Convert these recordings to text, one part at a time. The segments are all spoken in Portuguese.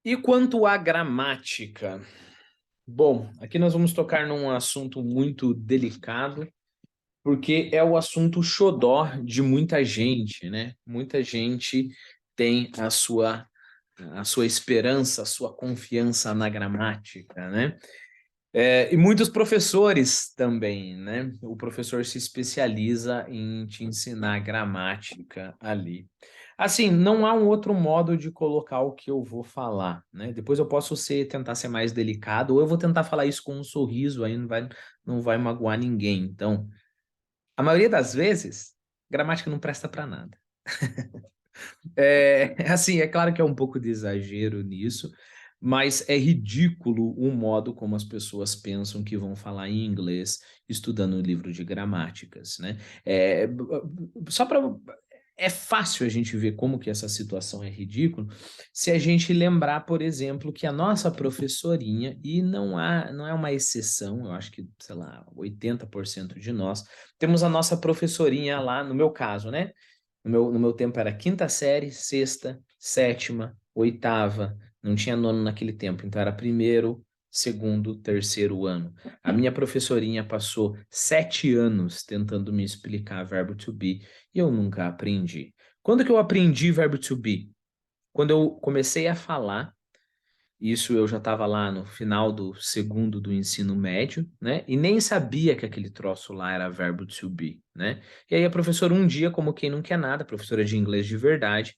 E quanto à gramática? Bom, aqui nós vamos tocar num assunto muito delicado, porque é o assunto xodó de muita gente, né? Muita gente tem a sua esperança, a sua confiança na gramática, né? E muitos professores também, né? O professor se especializa em te ensinar gramática ali. Assim, não há um outro modo de colocar o que eu vou falar, né? Depois eu posso tentar ser mais delicado, ou eu vou tentar falar isso com um sorriso, aí não vai magoar ninguém. Então, a maioria das vezes, gramática não presta para nada. Assim, é claro que é um pouco de exagero nisso, mas é ridículo o modo como as pessoas pensam que vão falar em inglês estudando o livro de gramáticas, né? Só para é fácil a gente ver como que essa situação é ridícula se a gente lembrar, por exemplo, que a nossa professorinha, e não é uma exceção, eu acho que, sei lá, 80% de nós, temos a nossa professorinha lá, no meu caso, né? No meu tempo era quinta série, sexta, sétima, oitava. Não tinha nono naquele tempo, então era primeiro, segundo, terceiro ano. A minha professorinha passou 7 anos tentando me explicar verbo to be e eu nunca aprendi. Quando que eu aprendi verbo to be? Quando eu comecei a falar, isso eu já estava lá no final do segundo do ensino médio, né? E nem sabia que aquele troço lá era verbo to be, né? E aí a professora um dia, como quem não quer nada, professora de inglês de verdade,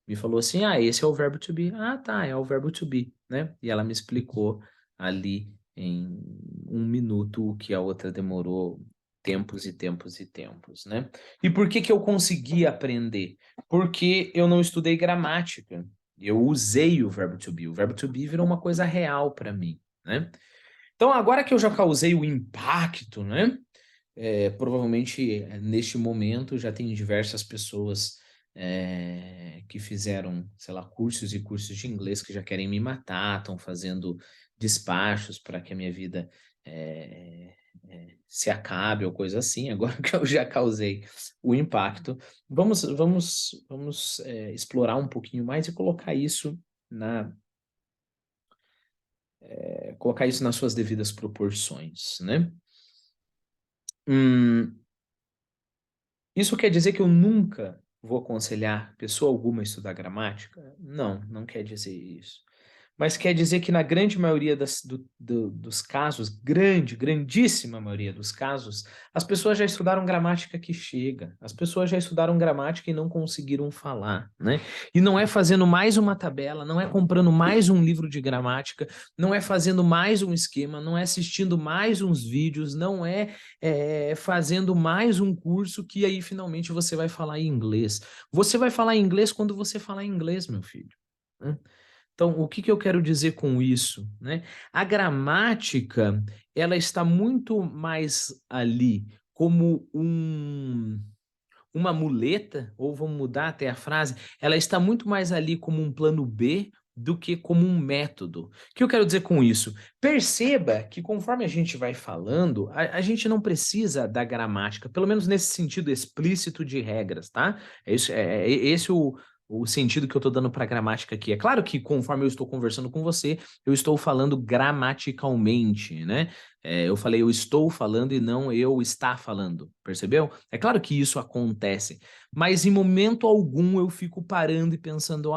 me falou assim: "Ah, esse é o verbo to be". "Ah, tá, é o verbo to be", né? E ela me explicou ali em 1 minuto o que a outra demorou tempos e tempos e tempos, né? E por que que eu consegui aprender? Porque eu não estudei gramática. Eu usei o verbo to be. O verbo to be virou uma coisa real para mim, né? Então, agora que eu já causei o impacto, né? Provavelmente neste momento já tem diversas pessoas que fizeram, sei lá, cursos e cursos de inglês que já querem me matar, estão fazendo despachos para que a minha vida se acabe ou coisa assim. Agora que eu já causei o impacto, vamos explorar um pouquinho mais e colocar isso nas suas devidas proporções, né? Hum, Isso quer dizer que eu nunca vou aconselhar pessoa alguma a estudar gramática? Não, não quer dizer isso. Mas quer dizer que na grande maioria dos casos, grandíssima maioria dos casos, as pessoas já estudaram gramática que chega. As pessoas já estudaram gramática e não conseguiram falar, né? E não é fazendo mais uma tabela, não é comprando mais um livro de gramática, não é fazendo mais um esquema, não é assistindo mais uns vídeos, não é fazendo mais um curso que aí finalmente você vai falar em inglês. Você vai falar em inglês quando você falar em inglês, meu filho, né? Então, o que que eu quero dizer com isso, né? A gramática, ela está muito mais ali como uma muleta, ou vamos mudar até a frase, ela está muito mais ali como um plano B do que como um método. O que eu quero dizer com isso? Perceba que conforme a gente vai falando, a gente não precisa da gramática, pelo menos nesse sentido explícito de regras, tá? É esse o sentido que eu estou dando para a gramática aqui. É claro que conforme eu estou conversando com você, eu estou falando gramaticalmente, né? Eu falei eu estou falando e não eu está falando, percebeu? É claro que isso acontece, mas em momento algum eu fico parando e pensando,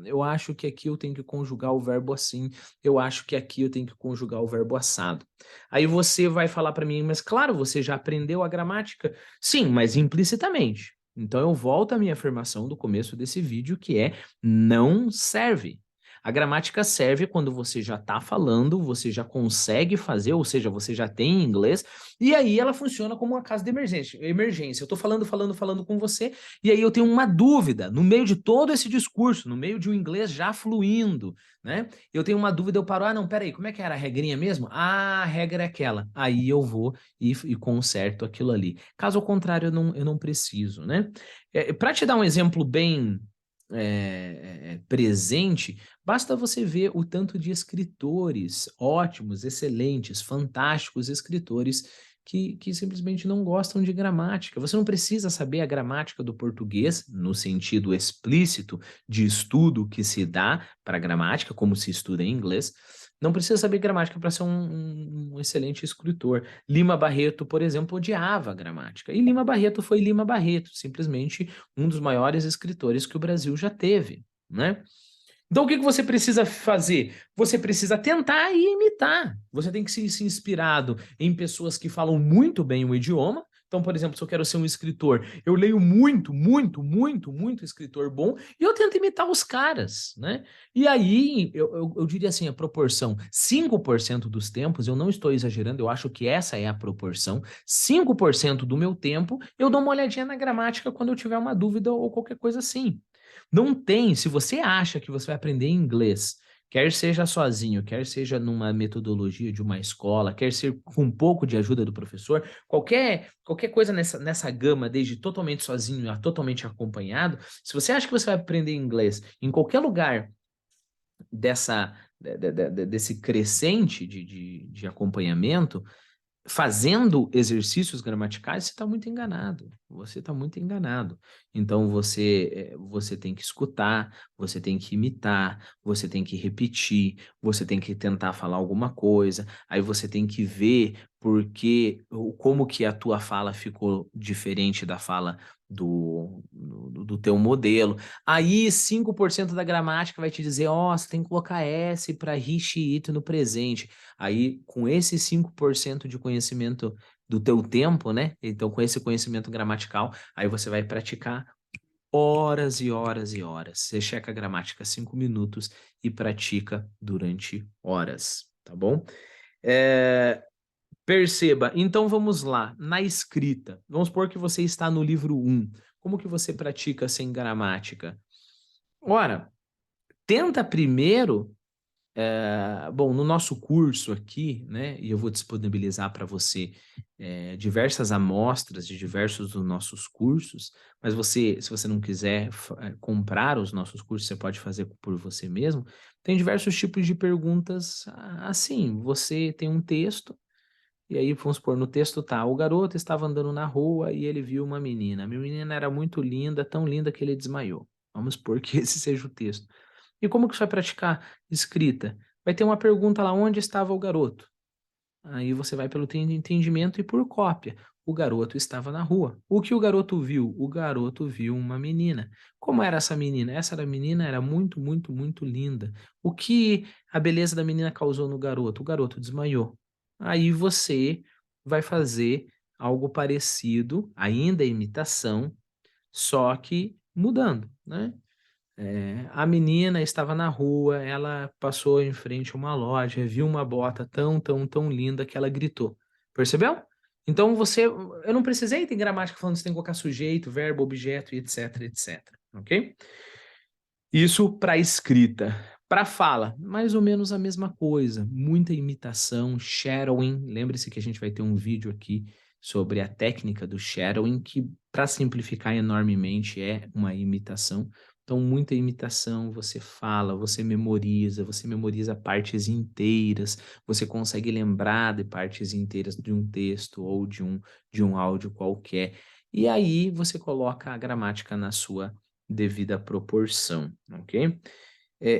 eu acho que aqui eu tenho que conjugar o verbo assim, eu acho que aqui eu tenho que conjugar o verbo assado. Aí você vai falar para mim, mas claro, você já aprendeu a gramática? Sim, mas implicitamente. Então eu volto à minha afirmação do começo desse vídeo, que é não serve. A gramática serve quando você já está falando, você já consegue fazer, ou seja, você já tem inglês, e aí ela funciona como uma casa de emergência. Eu estou falando, falando, falando com você, e aí eu tenho uma dúvida no meio de todo esse discurso, no meio de um inglês já fluindo, né? Eu tenho uma dúvida, eu paro, não, peraí, como é que era a regrinha mesmo? Ah, a regra é aquela. Aí eu vou e conserto aquilo ali. Caso contrário, eu não preciso, né? Para te dar um exemplo bem presente, basta você ver o tanto de escritores ótimos, excelentes, fantásticos escritores que simplesmente não gostam de gramática. Você não precisa saber a gramática do português, no sentido explícito de estudo que se dá para gramática, como se estuda em inglês. Não precisa saber gramática para ser um excelente escritor. Lima Barreto, por exemplo, odiava a gramática. E Lima Barreto foi Lima Barreto, simplesmente um dos maiores escritores que o Brasil já teve, né? Então, o que que você precisa fazer? Você precisa tentar e imitar. Você tem que se inspirado em pessoas que falam muito bem o idioma. Então, por exemplo, se eu quero ser um escritor, eu leio muito escritor bom e eu tento imitar os caras, né? E aí, eu diria assim, a proporção, 5% dos tempos, eu não estou exagerando, eu acho que essa é a proporção, 5% do meu tempo, eu dou uma olhadinha na gramática quando eu tiver uma dúvida ou qualquer coisa assim. Não tem, se você acha que você vai aprender inglês, quer seja sozinho, quer seja numa metodologia de uma escola, quer ser com um pouco de ajuda do professor, qualquer coisa nessa gama, desde totalmente sozinho a totalmente acompanhado, se você acha que você vai aprender inglês em qualquer lugar desse crescente de acompanhamento, fazendo exercícios gramaticais, você está muito enganado. Você está muito enganado. Então, você tem que escutar, você tem que imitar, você tem que repetir, você tem que tentar falar alguma coisa, aí você tem que ver como que a tua fala ficou diferente da fala do teu modelo. Aí 5% da gramática vai te dizer, ó, você tem que colocar S para he, she, it no presente. Aí, com esse 5% de conhecimento do teu tempo, né? Então, com esse conhecimento gramatical, aí você vai praticar horas e horas e horas. Você checa a gramática 5 minutos e pratica durante horas, tá bom? Perceba, então vamos lá, na escrita. Vamos supor que você está no livro 1. Como que você pratica sem gramática? Ora, tenta primeiro. Bom, no nosso curso aqui, né, e eu vou disponibilizar para você diversas amostras de diversos dos nossos cursos, mas você, se você não quiser comprar os nossos cursos, você pode fazer por você mesmo. Tem diversos tipos de perguntas assim. Você tem um texto, e aí vamos supor, no texto tá, o garoto estava andando na rua e ele viu uma menina. A menina era muito linda, tão linda que ele desmaiou. Vamos supor que esse seja o texto. E como que você vai praticar escrita? Vai ter uma pergunta lá, onde estava o garoto? Aí você vai pelo entendimento e por cópia. O garoto estava na rua. O que o garoto viu? O garoto viu uma menina. Como era essa menina? Menina era muito linda. O que a beleza da menina causou no garoto? O garoto desmaiou. Aí você vai fazer algo parecido, ainda imitação, só que mudando, né? A menina estava na rua, ela passou em frente a uma loja, viu uma bota tão linda que ela gritou. Percebeu? Então eu não precisei ter gramática falando que você tem que colocar sujeito, verbo, objeto e etc, ok? Isso para escrita. Para fala, mais ou menos a mesma coisa. Muita imitação, shadowing. Lembre-se que a gente vai ter um vídeo aqui sobre a técnica do shadowing, que, para simplificar enormemente, é uma imitação. Então, muita imitação, você memoriza partes inteiras, você consegue lembrar de partes inteiras de um texto ou de um áudio qualquer. E aí você coloca a gramática na sua devida proporção, ok?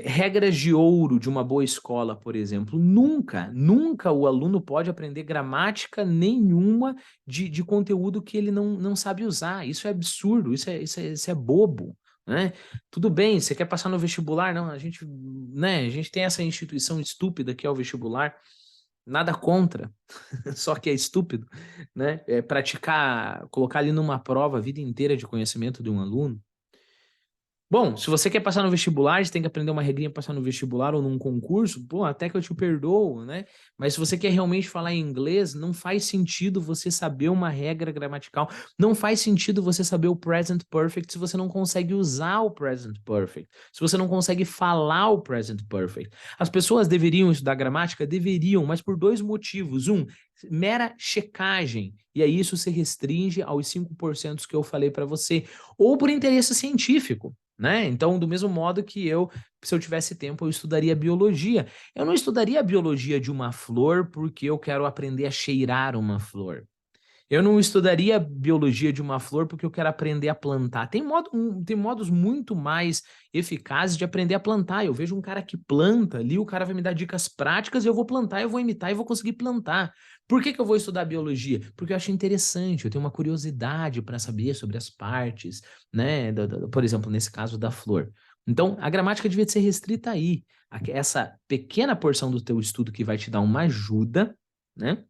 Regras de ouro de uma boa escola, por exemplo. Nunca o aluno pode aprender gramática nenhuma de conteúdo que ele não sabe usar. Isso é absurdo, isso é bobo, né? Tudo bem, você quer passar no vestibular? Não, a gente tem essa instituição estúpida que é o vestibular. Nada contra, só que é estúpido, né? Colocar ali numa prova a vida inteira de conhecimento de um aluno. Bom, se você quer passar no vestibular, você tem que aprender uma regrinha para passar no vestibular ou num concurso, pô, até que eu te perdoo, né? Mas se você quer realmente falar em inglês, não faz sentido você saber uma regra gramatical, não faz sentido você saber o present perfect se você não consegue usar o present perfect, se você não consegue falar o present perfect. As pessoas deveriam estudar gramática? Deveriam, mas por dois motivos. Mera checagem, e aí isso se restringe aos 5% que eu falei para você, ou por interesse científico. Né? Então, do mesmo modo que se eu tivesse tempo, eu estudaria biologia. Eu não estudaria a biologia de uma flor porque eu quero aprender a cheirar uma flor. Eu não estudaria a biologia de uma flor porque eu quero aprender a plantar. Tem modos muito mais eficazes de aprender a plantar. Eu vejo um cara que planta ali, o cara vai me dar dicas práticas, eu vou plantar, eu vou imitar e vou conseguir plantar. Por que que eu vou estudar biologia? Porque eu acho interessante, eu tenho uma curiosidade para saber sobre as partes, né? Por exemplo, nesse caso da flor. Então, a gramática devia ser restrita aí. Essa pequena porção do teu estudo que vai te dar uma ajuda, né?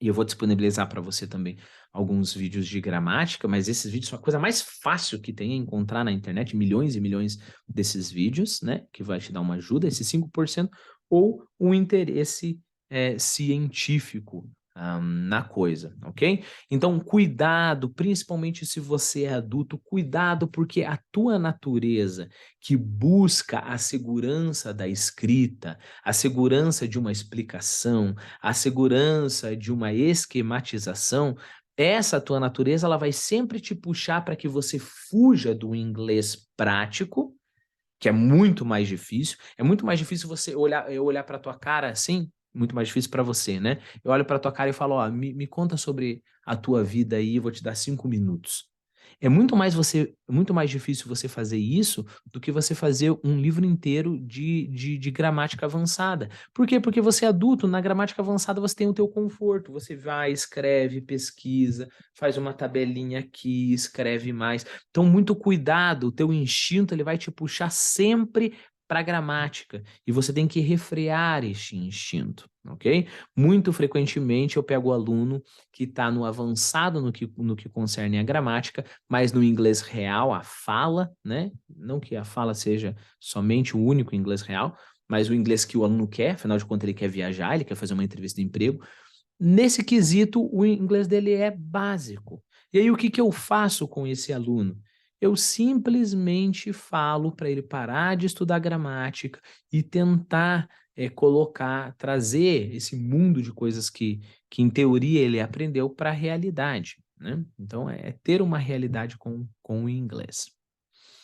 E eu vou disponibilizar para você também alguns vídeos de gramática, mas esses vídeos são a coisa mais fácil que tem a encontrar na internet, milhões e milhões desses vídeos, né? Que vai te dar uma ajuda, esse 5% ou um interesse científico na coisa, ok? Então, cuidado, principalmente se você é adulto, cuidado, porque a tua natureza que busca a segurança da escrita, a segurança de uma explicação, a segurança de uma esquematização, essa tua natureza ela vai sempre te puxar para que você fuja do inglês prático, que é muito mais difícil. É muito mais difícil eu olhar para tua cara assim, muito mais difícil para você, né? Eu olho para tua cara e falo, ó, me conta sobre a tua vida aí, eu vou te dar 5 minutos. É muito mais difícil você fazer isso do que você fazer um livro inteiro de gramática avançada. Por quê? Porque você é adulto, na gramática avançada você tem o teu conforto, você vai, escreve, pesquisa, faz uma tabelinha aqui, escreve mais. Então, muito cuidado, o teu instinto ele vai te puxar sempre para a gramática e você tem que refrear este instinto, ok? Muito frequentemente eu pego o aluno que está no avançado no que concerne a gramática, mas no inglês real, a fala, né? Não que a fala seja somente o único inglês real, mas o inglês que o aluno quer, afinal de contas ele quer viajar, ele quer fazer uma entrevista de emprego. Nesse quesito, o inglês dele é básico. E aí, o que que eu faço com esse aluno? Eu simplesmente falo para ele parar de estudar gramática e tentar trazer esse mundo de coisas que em teoria ele aprendeu para a realidade, né? Então, é ter uma realidade com o inglês.